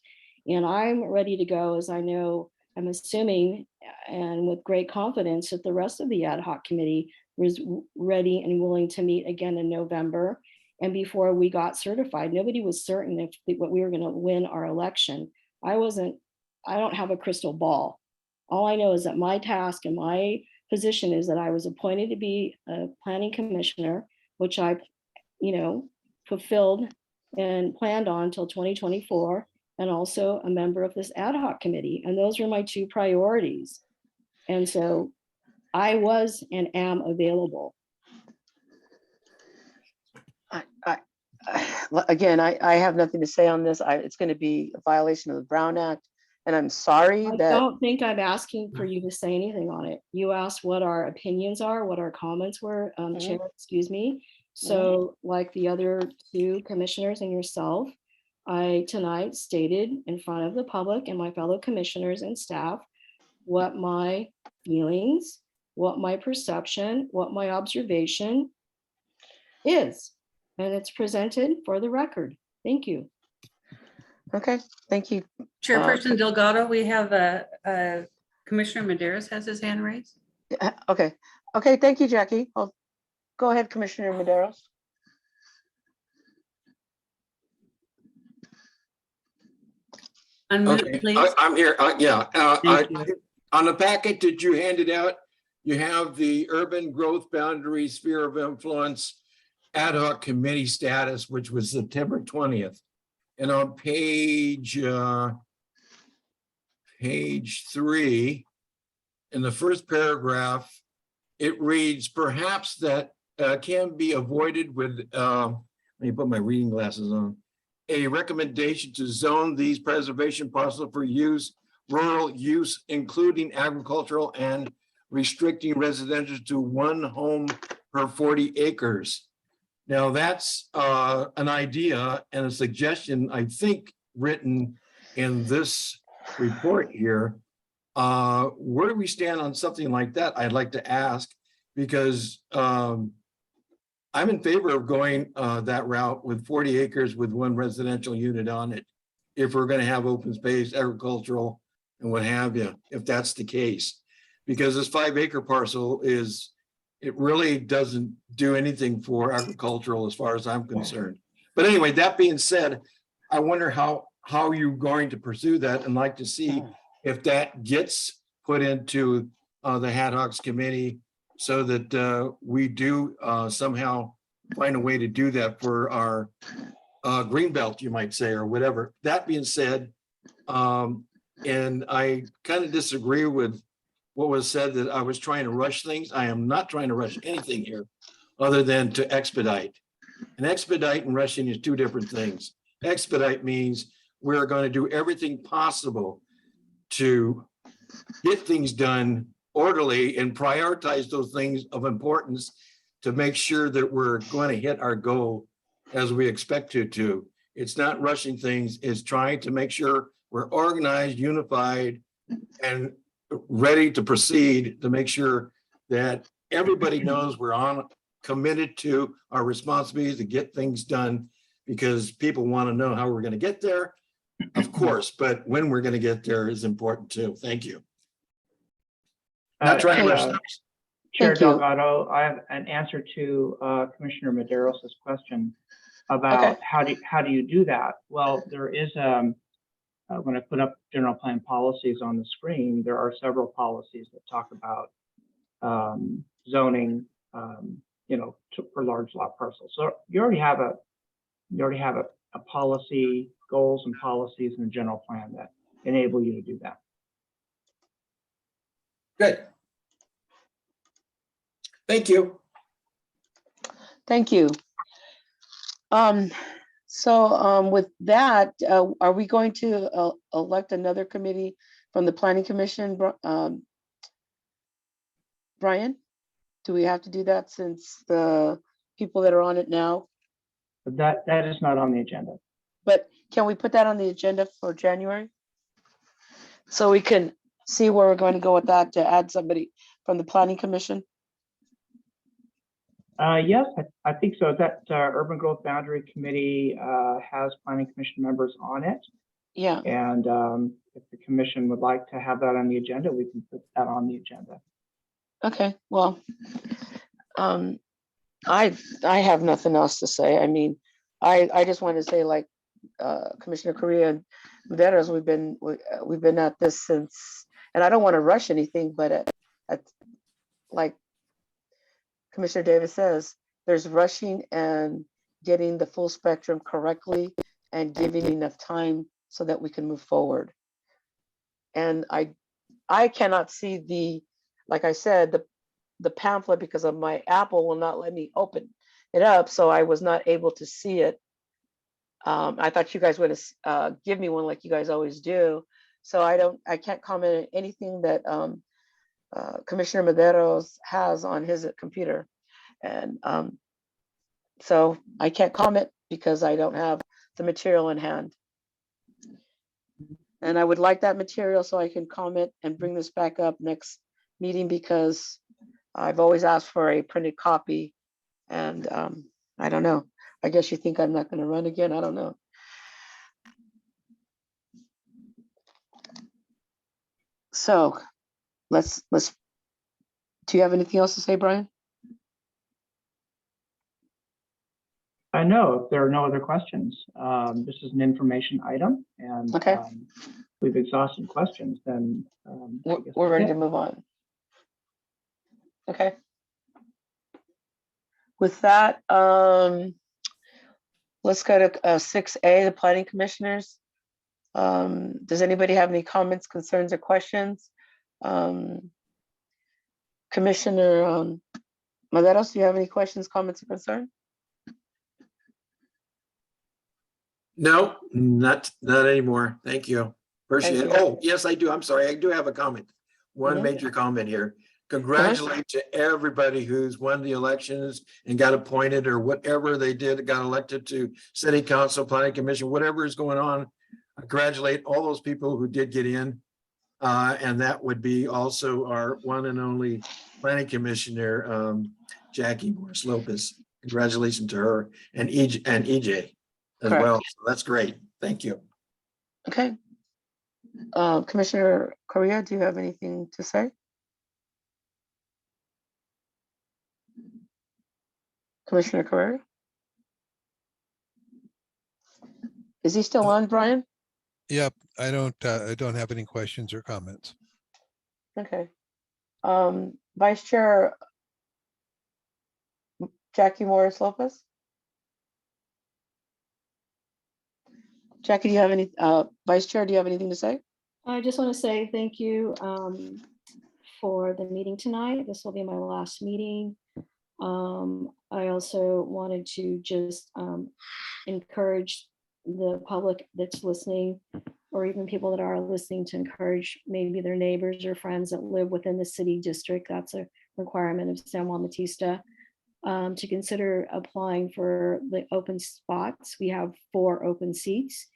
And I'm ready to go, as I know, I'm assuming, and with great confidence, that the rest of the ad hoc committee was ready and willing to meet again in November. And before we got certified, nobody was certain if we were going to win our election. I don't have a crystal ball. All I know is that my task and my position is that I was appointed to be a planning commissioner, which I, fulfilled and planned on until 2024, and also a member of this ad hoc committee. And those were my two priorities. And so I was and am available. Again, I have nothing to say on this. It's going to be a violation of the Brown Act. And I'm sorry I that, don't think I'm asking for you to say anything on it. You asked what our opinions are, what our comments were, Chair, excuse me. So like the other two commissioners and yourself, I tonight stated in front of the public and my fellow commissioners and staff what my feelings, what my perception, what my observation is. And it's presented for the record. Thank you. okay, thank you. Chairperson Delgado, we have Commissioner Maderas has his hand raised. Okay, thank you, Jackie. Go ahead, Commissioner Maderos. Unmute, Okay, please. I'm here. Yeah. Thank you. On the packet, did you hand it out? You have the urban growth boundary sphere of influence ad hoc committee status, which was September 20th. And on page 3, in the first paragraph, it reads, perhaps that can be avoided with, let me put my reading glasses on, a recommendation to zone these preservation parcels for rural use, including agricultural, and restricting residential to one home per 40 acres. Now that's an idea and a suggestion, I think, written in this report here. Where do we stand on something like that? I'd like to ask, because I'm in favor of going that route with 40 acres with one residential unit on it, if we're going to have open space, agricultural, and what have you, if that's the case. Because this 5-acre parcel it really doesn't do anything for agricultural as far as I'm concerned. But anyway, that being said, I wonder how you're going to pursue that, and like to see if that gets put into the ad hoc committee, so that we do somehow find a way to do that for our green belt, you might say, or whatever. That being said, and I kind of disagree with what was said, that I was trying to rush things. I am not trying to rush anything here other than to expedite. And expedite and rushing is two different things. Expedite means we're going to do everything possible to get things done orderly and prioritize those things of importance to make sure that we're going to hit our goal as we expect to. It's not rushing things, it's trying to make sure we're organized, unified, and ready to proceed, to make sure that everybody knows we're committed to our responsibilities to get things done, because people want to know how we're going to get there, of course, but when we're going to get there is important too. Thank you. Not trying to rush things. Chair Thank you. Delgado, I have an answer to Commissioner Maderos' question about how do you do that? Well, there is when I put up general plan policies on the screen, there are several policies that talk about zoning, for large lot parcels. So you already have a policy, goals and policies in the general plan that enable you to do that. Good. Thank you. Thank you. With that, are we going to elect another committee from the Planning Commission? Brian, do we have to do that since the people that are on it now? But that is not on the agenda. But can we put that on the agenda for January? So we can see where we're going to go with that to add somebody from the Planning Commission? Yes, I think so. That Urban Growth Boundary Committee has Planning Commission members on it. Yeah, And if the commission would like to have that on the agenda, we can put that on the agenda. okay, well, I have nothing else to say. I mean, I just want to say, like, Commissioner Correa and Medeiros, we've been at this since, and I don't want to rush anything, but like Commissioner Davis says, there's rushing and getting the full spectrum correctly and giving enough time so that we can move forward. And I cannot see like I said, the pamphlet, because of my Apple will not let me open it up, so I was not able to see it. I thought you guys would give me one like you guys always do. So I can't comment on anything that Commissioner Medeiros has on his computer. And so I can't comment because I don't have the material in hand. And I would like that material so I can comment and bring this back up next meeting, because I've always asked for a printed copy. And I don't know. I guess you think I'm not going to run again. I don't know. So let's, do you have anything else to say, Brian? I know if there are no other questions, this is an information item, and Okay. we've exhausted questions, then I guess We're ready that's to it. move on. Okay. With that, let's go to 6A, the planning commissioners. Does anybody have any comments, concerns, or questions? Commissioner Medeiros, do you have any questions, comments, or concern? No, not anymore. Thank you. Appreciate it. Thank you. Oh, yes, I do. I'm sorry. I do have a comment. One Mhm. major comment here. Congratulate to everybody who's won the elections and got appointed or whatever they did, got elected to city council, planning commission, whatever is going on. Congratulate all those people who did get in. And that would be also our one and only planning commissioner, Jackie Morris Lopez. Congratulations to her and EJ as Correct. well. So that's great. Thank you. Okay. Commissioner Correa, do you have anything to say? Commissioner Correa? Is he still on, Brian? Yep, I don't have any questions or comments. Okay. Vice Chair Jackie Morris Lopez? Jackie, do you have any, Vice Chair, do you have anything to say? I just want to say thank you for the meeting tonight. This will be my last meeting. I also wanted to just encourage the public that's listening, or even people that are listening, to encourage maybe their neighbors or friends that live within the city district. That's a requirement of San Juan Bautista, to consider applying for the open spots. We have 4 open seats.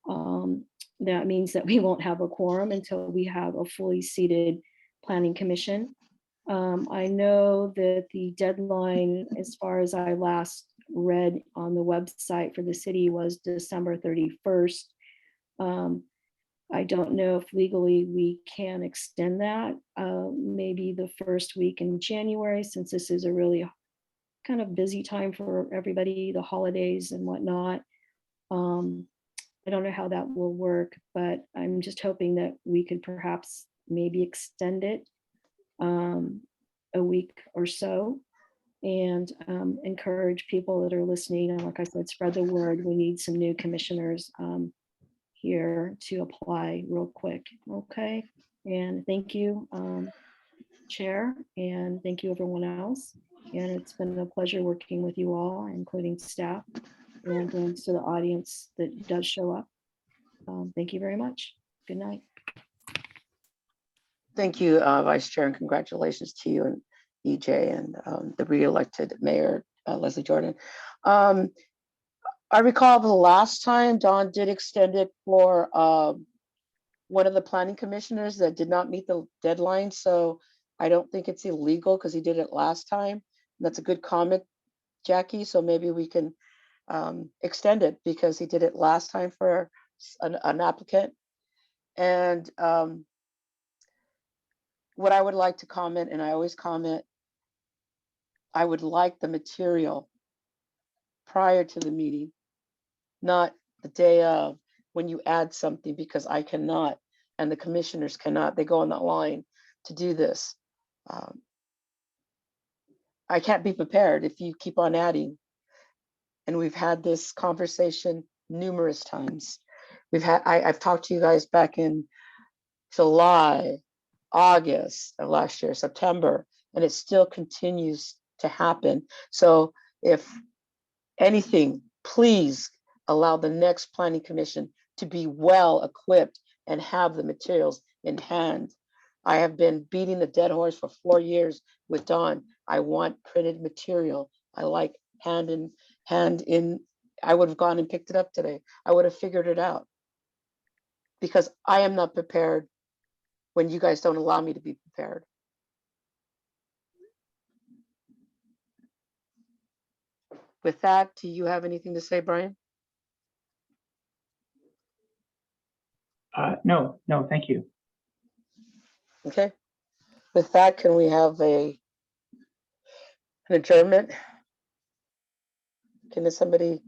That means that we won't have a quorum until we have a fully seated planning commission. I know that the deadline, as far as I last read on the website for the city, was December 31st. I don't know if legally we can extend that, maybe the first week in January, since this is a really kind of busy time for everybody, the holidays and whatnot. I don't know how that will work, but I'm just hoping that we could perhaps maybe extend it a week or so, and encourage people that are listening. And like I said, spread the word. We need some new commissioners here to apply real quick. Okay. And thank you, Chair, and thank you everyone else. And it's been a pleasure working with you all, including staff, and thanks to the audience that does show up. Thank you very much. Good night. Thank you, Vice Chair, and congratulations to you and EJ and the re-elected Mayor Leslie Jordan. I recall the last time Don did extend it for one of the planning commissioners that did not meet the deadline. So I don't think it's illegal because he did it last time. That's a good comment, Jackie. So maybe we can extend it because he did it last time for an applicant. And what I would like to comment, and I always comment, I would like the material prior to the meeting, not the day of when you add something, because I cannot and the commissioners cannot. They go on that line to do this. I can't be prepared if you keep on adding. And we've had this conversation numerous times. I've talked to you guys back in July, August of last year, September, and it still continues to happen. So if anything, please allow the next planning commission to be well equipped and have the materials in hand. I have been beating the dead horse for 4 years with Don. I want printed material. I like hand in. I would have gone and picked it up today. I would have figured it out because I am not prepared when you guys don't allow me to be prepared. With that, do you have anything to say, Brian? No, thank you. Okay. With that, can we have an adjournment? Can somebody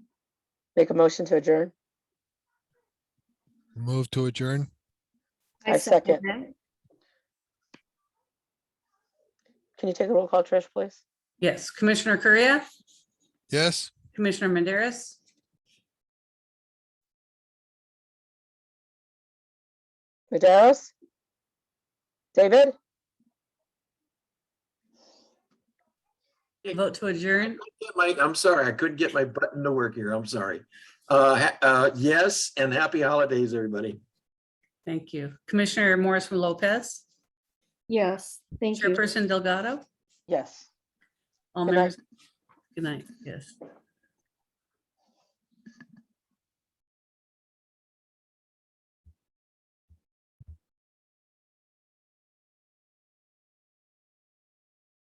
make a motion to adjourn? Move to adjourn. I second. that. Can you take a roll call, Trish, please? Yes, Commissioner Correa, Yes. Commissioner Menderes, Medeiros? David? vote to adjourn. I'm sorry, I couldn't get my button to work here. I'm sorry. Yes, and happy holidays, everybody. Thank you. Commissioner Morris from Lopez, Yes, thank you. Chairperson Delgado, Yes. all Good night. members. Good night. Yes.